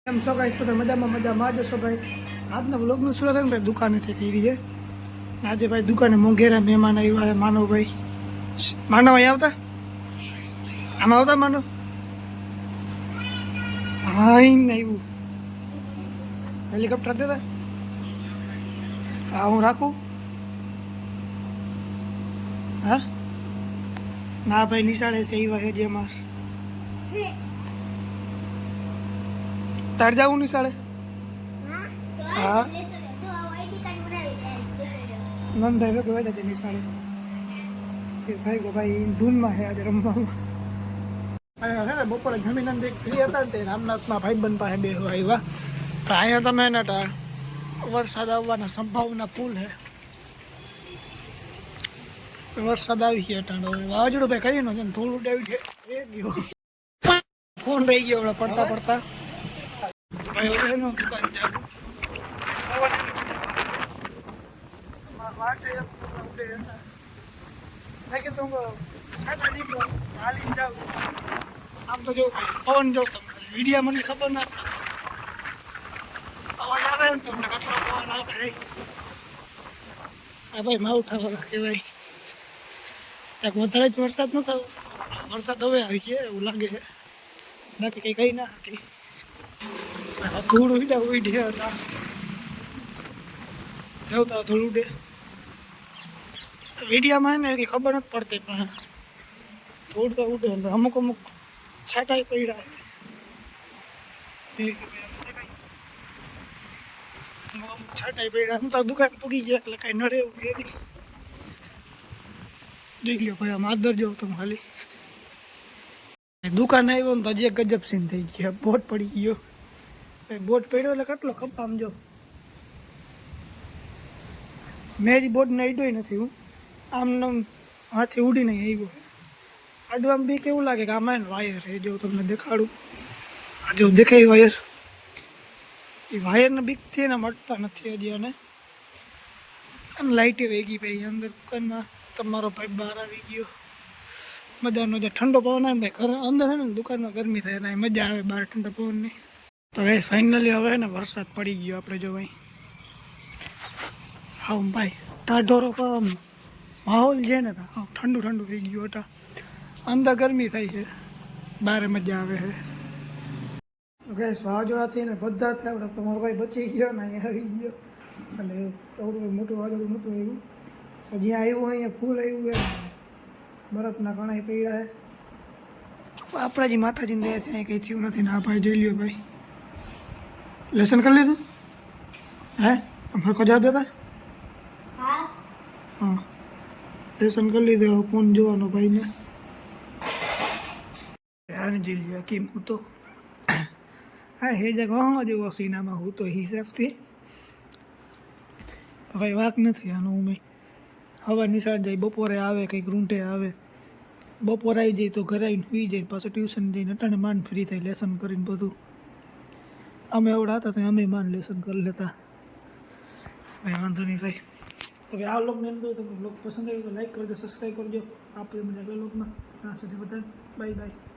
એમ છો ગાઈસ તો મજામાં જશો ભાઈ. આજના વ્લોગનું શરૂ થાય ને ભાઈ દુકાનેથી કરી છે. આજે ભાઈ દુકાને મોંઘેરા મહેમાન આવ્યા છે. માનવ ભાઈ માનવ અહીં આવતા આમાં આવતા માનવ હા અહીં આવ્યું હેલિકોપ્ટર દેતા હા હું રાખું હા ના ભાઈ નિશાળે છે આવ્યા છે જેમાં તાર જવું નિશાળે હા નંદભાઈ ભેગો હોય છે નિશાળે ભાઈ ગો ભાઈ ધૂનમાં છે આજે રમવામાં ને બપોરે જમીન ફ્રી હતા ને રામનાથના ભાઈબંધ પાસે બે આવ્યા તો અહીંયા તમે ને વરસાદ આવવાના સંભાવના ફૂલ છે. વરસાદ આવી ગયા ટાણો વાવાઝોડું ભાઈ કઈ નો છે થોડું ઉડાવી છે એ ગયો ફોન રહી ગયો હવે પડતા પડતા ભાઈ હવે એનો દુકાન જાવ આમ તો જો પવન જો તમને વિડીયો મને ખબર ના અવાજ આવે ને તમને કેટલો પવન આવે આ ભાઈ માવું થવા કહેવાય ત્યાં વધારે જ વરસાદ ન થયો વરસાદ હવે આવી ગયો એવું લાગે છે બાકી કંઈ કઈ ના હતી ધૂળ ઉડે હતા જવતા ધૂળ ઉડે વિડીયામાં ને કંઈ ખબર નથી પડતી પણ ધૂળ તો ઉડે અમુક છાંટાઈ પડ્યા છાંટાઈ પડ્યા હું તો દુકાન પૂગી ગયા એટલે કાંઈ નડે એવું એ નહીં દેખ લ્યો ભાઈ આમ આદર જાઉં તમે ખાલી દુકાન આવ્યો ને તો હજી ગજબ સીન થઈ ગયો બોટ પડી ગયો બોટ પડ્યો એટલે કેટલો ખપામ જો મેં જ બોટને અડ્યો નથી હું આમ હાથે ઉડીને આવ્યો અડવામાં બી કેવું લાગે કે આમાં વાયર એ જો તમને દેખાડું આ જો દેખાય વાયર એ વાયરને બીકથી એને મળતા નથી હજી અને લાઇટે વેગી ભાઈ અંદર દુકાનમાં તમારો ભાઈ બહાર આવી ગયો મજાનો જે ઠંડો પવન આવે ભાઈ ઘર અંદર છે ને દુકાનમાં ગરમી થાય ત્યાં મજા આવે બહાર ઠંડા પવનની તો ગેસ ફાઇનલી હવે ને વરસાદ પડી ગયો આપણે જો ભાઈ આમ ભાઈ ટાઢોરો પણ માહોલ છે ને આમ ઠંડુ થઈ ગયું હતા અંદર ગરમી થાય છે બહાર મજા આવે છે તો ગેસ વાવાઝોડાથી ને બધાથી આપણે તમારો ભાઈ બચી ગયો ને અહીંયા આવી ગયો એટલે એવડું મોટું વાવાઝોડું નહોતું આવ્યું જ્યાં આવ્યું અહીંયા ફૂલ આવ્યું એ બરફના કણાઈ પડ્યા છે આપણા જે માતાજીને દયા ત્યાં કંઈ થયું નથી ને આ ભાઈ જોઈ લ્યો ભાઈ લેસન કરી લીધું હે હરખો જવાબ દેતા હા લેસન કરી લીધું ફોન જોવાનો ભાઈને આને જોઈ લ્યો કેમ હું તો હા હે જગા જેવો સીનામાં હું તો હિસાબથી ભાઈ વાક નથી આનું મેં હવા નિશાળ જાય બપોરે આવે કંઈક રૂંઢે આવે બપોરે આવી જાય તો ઘરે આવીને સુઈ જાય પાછું ટ્યુશન જઈને અટાણે માંડ ફ્રી થાય લેસન કરીને બધું અમે એવડા હતા ત્યાં અમે માંડ લેસન કરી લેતા ભાઈ વાંધો નહીં ભાઈ તો ભાઈ આ લોકોને એમ કહ્યું તો બ્લોગ પસંદ આવ્યો તો લાઈક કરજો સબસ્ક્રાઈબ કરજો આપણે મજા આગળ લોકમાં ત્યાં સુધી બધા બાય બાય.